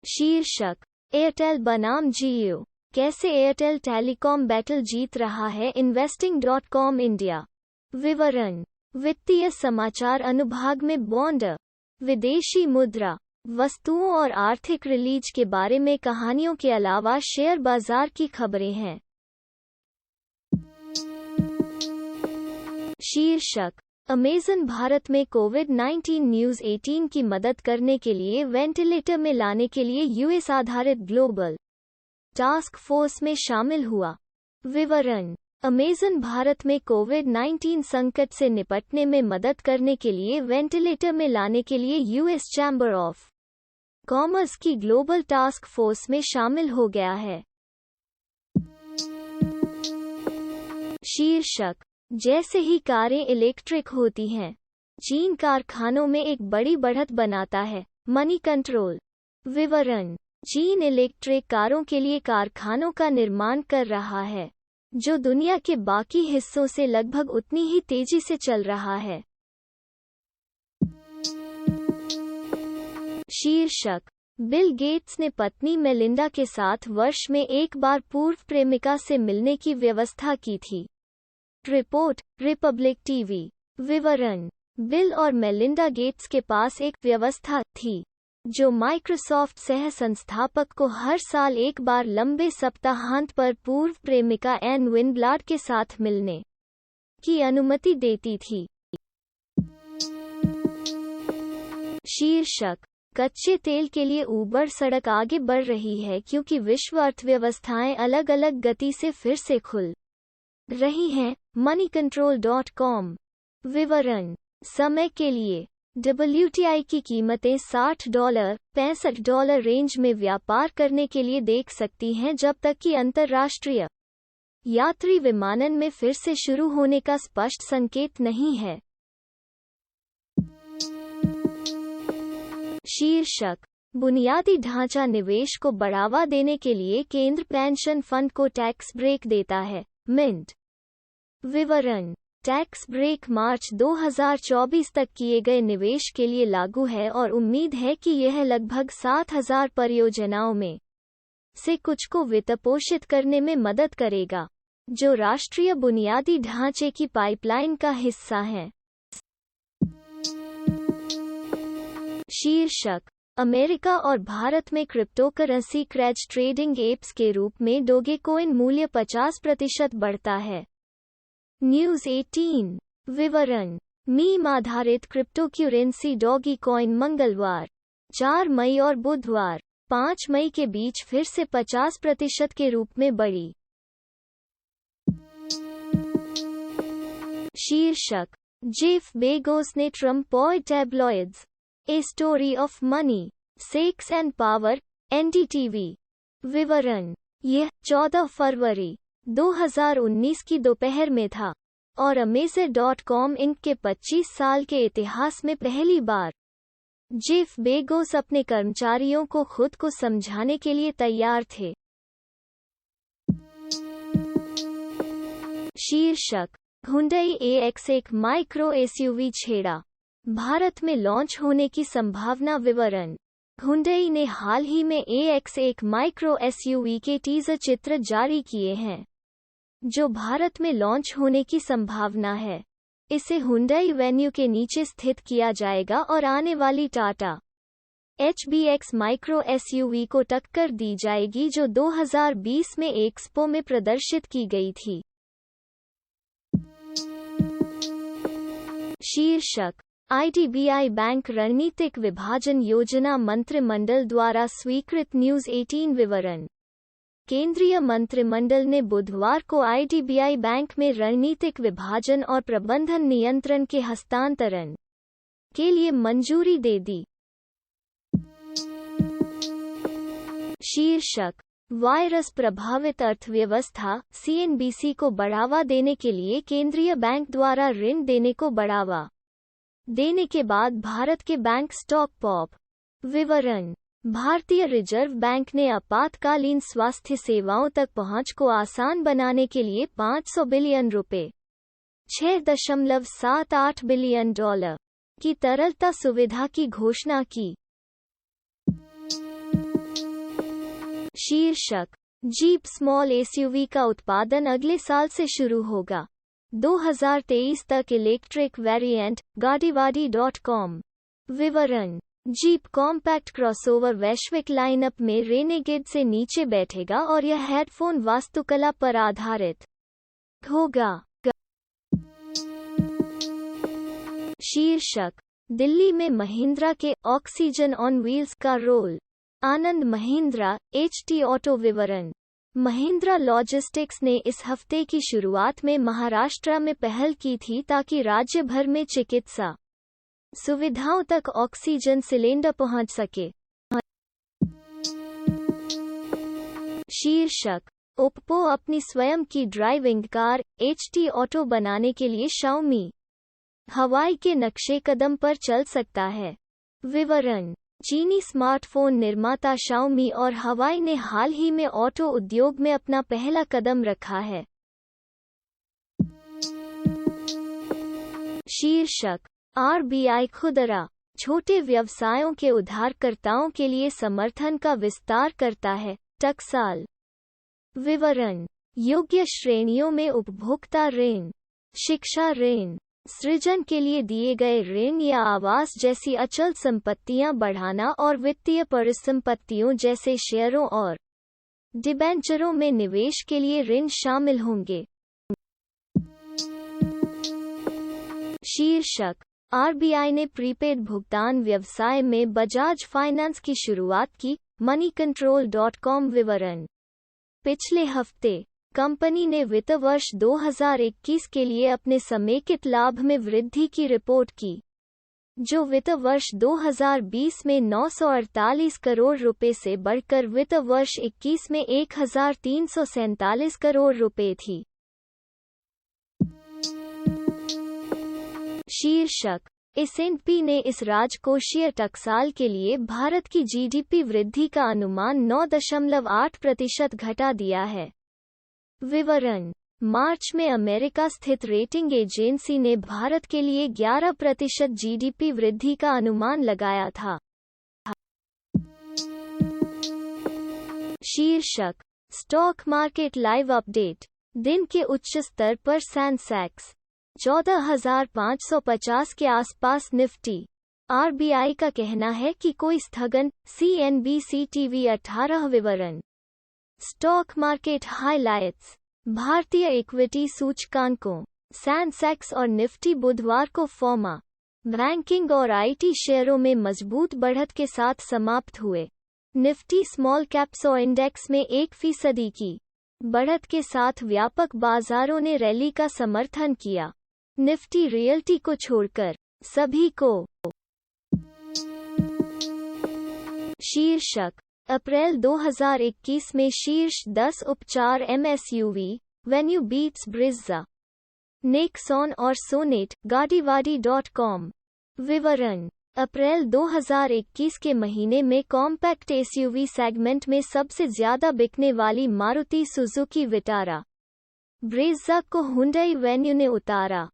शीर्षक, एयरटेल बनाम जियो, कैसे एयरटेल टेलीकॉम बैटल जीत रहा है इन्वेस्टिंग.com इंडिया। विवरण, वित्तीय समाचार अनुभाग में बॉन्ड, विदेशी मुद्रा, वस्तुओं और आर्थिक रिलीज के बारे में कहानियों के अलावा शेयर बाजार की खबरें हैं। शीर्षक, अमेज़न भारत में कोविड-19 न्यूज़ 18 की मदद करने के लिए वेंटिलेटर में लाने के लिए यूएस आधारित ग्लोबल टास्क फोर्स में शामिल हुआ। विवरण, अमेज़न भारत में कोविड-19 संकट से निपटने में मदद करने के लिए वेंटिलेटर में लाने के लिए यूएस चैम्बर ऑफ कॉमर्स की ग्लोबल टास्क फोर्स में शामिल हो गया है। शीर्षक, जैसे ही कारें इलेक्ट्रिक होती हैं, चीन कारखानों में एक बड़ी बढ़त बनाता है। Money control. विवरण, चीन इलेक्ट्रिक कारों के लिए कारखानों का निर्माण कर रहा है, जो दुनिया के बाकी हिस्सों से लगभग उतनी ही तेजी से चल रहा है। शीर्षक, बिल गेट्स ने पत्नी मेलिंडा के साथ वर्ष में एक बार पूर्व प्रेमिका से मिलने की व्यवस्था की थी। Report, Republic TV. विवरण, बिल और मेलिंडा गेट्स के पास एक व्यवस्था थी, जो माइक्रोसॉफ्ट सह संस्थापक को हर साल एक बार लंबे सप्ताहांत पर पूर्व प्रेमिका एन विनब्लाड के साथ मिलने की अनुमति देती थी। शीर्षक, कच्चे तेल के लिए ऊबर सड़क आगे बढ़ रही है क्योंकि विश्व अर्थव्यवस्थाएं अलग अलग गति से फिर से खुल रही हैं। moneycontrol.com। विवरण, समय के लिए WTI की कीमतें $60, $65 रेंज में व्यापार करने के लिए देख सकती हैं जब तक कि अंतर्राष्ट्रीय यात्री विमानन में फिर से शुरू होने का स्पष्ट संकेत नहीं है। शीर्षक, बुनियादी ढांचा निवेश को बढ़ावा देने के लिए केंद्र पेंशन फंड को टैक्स ब्रेक देता है। मिंट। विवरण, टैक्स ब्रेक मार्च 2024 तक किए गए निवेश के लिए लागू है और उम्मीद है कि यह लगभग 7,000 परियोजनाओं में से कुछ को वित्तपोषित करने में मदद करेगा, जो राष्ट्रीय बुनियादी ढांचे की पाइपलाइन का हिस्सा हैं। शीर्षक, अमेरिका और भारत में क्रिप्टोकरेंसी क्रैच ट्रेडिंग एप्स के रूप में डोगेकॉइन मूल्य 50% बढ़ता है। न्यूज़ 18। विवरण, मीम आधारित क्रिप्टोकरेंसी डोगेकॉइन मंगलवार 4 मई और बुधवार 5 मई के बीच फिर से 50% के रूप में बढ़ी। शीर्षक, जेफ बेजोस ने ट्रम्प और tabloids, a story of money, sex and power, NDTV। विवरण, यह 14 फरवरी 2019 की दोपहर में था और Amazon.com इंक के 25 साल के इतिहास में पहली बार जेफ बेजोस अपने कर्मचारियों को खुद को समझाने के लिए तैयार थे। शीर्षक, हुंडई AX1 माइक्रो SUV छेड़ा, भारत में लॉन्च होने की संभावना। विवरण, हुंडई ने हाल ही में AX1 माइक्रो SUV के टीजर चित्र जारी किए हैं, जो भारत में लॉन्च होने की संभावना है। इसे हुंडई वेन्यू के नीचे स्थित किया जाएगा और आने वाली टाटा HBX माइक्रो SUV को टक्कर दी जाएगी, जो 2020 में एक्सपो में प्रदर्शित की गई थी। शीर्षक, IDBI बैंक रणनीतिक विभाजन योजना मंत्रिमंडल द्वारा स्वीकृत। न्यूज़ 18। विवरण, केंद्रीय मंत्रिमंडल ने बुधवार को IDBI बैंक में रणनीतिक विभाजन और प्रबंधन नियंत्रण के हस्तांतरण के लिए मंजूरी दे दी। शीर्षक, वायरस प्रभावित अर्थव्यवस्था, CNBC को बढ़ावा देने के लिए केंद्रीय बैंक द्वारा ऋण देने को बढ़ावा देने के बाद भारत के बैंक स्टॉक पॉप। विवरण, भारतीय रिजर्व बैंक ने आपातकालीन स्वास्थ्य सेवाओं तक पहुंच को आसान बनाने के लिए $500 बिलियन $6.78 बिलियन की तरलता सुविधा की घोषणा की। शीर्षक, जीप स्मॉल एसयूवी का उत्पादन अगले साल से शुरू होगा। 2023 तक इलेक्ट्रिक वेरिएंट, गाड़ीवाड़ी.com। विवरण, जीप कॉम्पैक्ट क्रॉसओवर वैश्विक लाइनअप में रेनेगेड से नीचे बैठेगा और यह हेडफोन वास्तुकला पर आधारित होगा। शीर्षक, दिल्ली में महिंद्रा के ऑक्सीजन ऑन व्हील्स का role. Anand Mahindra, HT auto. विवरण, महिंद्रा लॉजिस्टिक्स ने इस हफ्ते की शुरुआत में महाराष्ट्र में पहल की थी ताकि राज्य भर में चिकित्सा सुविधाओं तक ऑक्सीजन सिलेंडर पहुंच सके। शीर्षक, ओप्पो अपनी स्वयं की ड्राइविंग कार HT ऑटो बनाने के लिए शाओमी हवाई के नक्शे कदम पर चल सकता है। विवरण, चीनी स्मार्टफोन निर्माता शाओमी और हवाई ने हाल ही में ऑटो उद्योग में अपना पहला कदम रखा है। शीर्षक, RBI खुदरा छोटे व्यवसायों के उधारकर्ताओं के लिए समर्थन का विस्तार करता है। टकसाल। विवरण, योग्य श्रेणियों में उपभोक्ता ऋण, शिक्षा ऋण, सृजन के लिए दिए गए ऋण या आवास जैसी अचल संपत्तियां बढ़ाना और वित्तीय परिसंपत्तियों जैसे शेयरों और डिबेंचरों में निवेश के लिए ऋण शामिल होंगे। शीर्षक, RBI ने प्रीपेड भुगतान व्यवसाय में बजाज फाइनेंस की शुरुआत की। moneycontrol.com। विवरण, पिछले हफ्ते कंपनी ने वित्त वर्ष 2021 के लिए अपने समेकित लाभ में वृद्धि की रिपोर्ट की, जो वित्त वर्ष 2020 में 948 करोड़ रुपए से बढ़कर वित्त वर्ष 21 में 1347 करोड़ रुपए थी। शीर्षक, S&P ने इस राजकोषीय टकसाल के लिए भारत की GDP वृद्धि का अनुमान 9.8% घटा दिया है। विवरण, मार्च में अमेरिका स्थित रेटिंग एजेंसी ने भारत के लिए 11% GDP वृद्धि का अनुमान लगाया था। शीर्षक, स्टॉक मार्केट लाइव अपडेट। दिन के उच्च स्तर पर सेंसेक्स 14,550 के आसपास। निफ्टी। RBI का कहना है कि कोई स्थगन। CNBC TV 18। विवरण, स्टॉक मार्केट हाइलाइट्स। भारतीय इक्विटी सूचकांकों सेंसेक्स और निफ्टी बुधवार को फॉर्मा, बैंकिंग और IT शेयरों में मजबूत बढ़त के साथ समाप्त हुए। निफ्टी स्मॉल कैप्स इंडेक्स में 1% की बढ़त के साथ व्यापक बाजारों ने रैली का समर्थन किया। निफ्टी रियल्टी को छोड़कर सभी को। शीर्षक, अप्रैल 2021 में शीर्ष 10 उपचार MSUV venue beats Brezza, Nexon और सोनेट। गाड़ीवाड़ी.com। विवरण, अप्रैल 2021 के महीने में कॉम्पैक्ट SUV सेगमेंट में सबसे ज्यादा बिकने वाली मारुति सुजुकी विटारा ब्रेज़ा को हुंडई वेन्यू ने उतारा।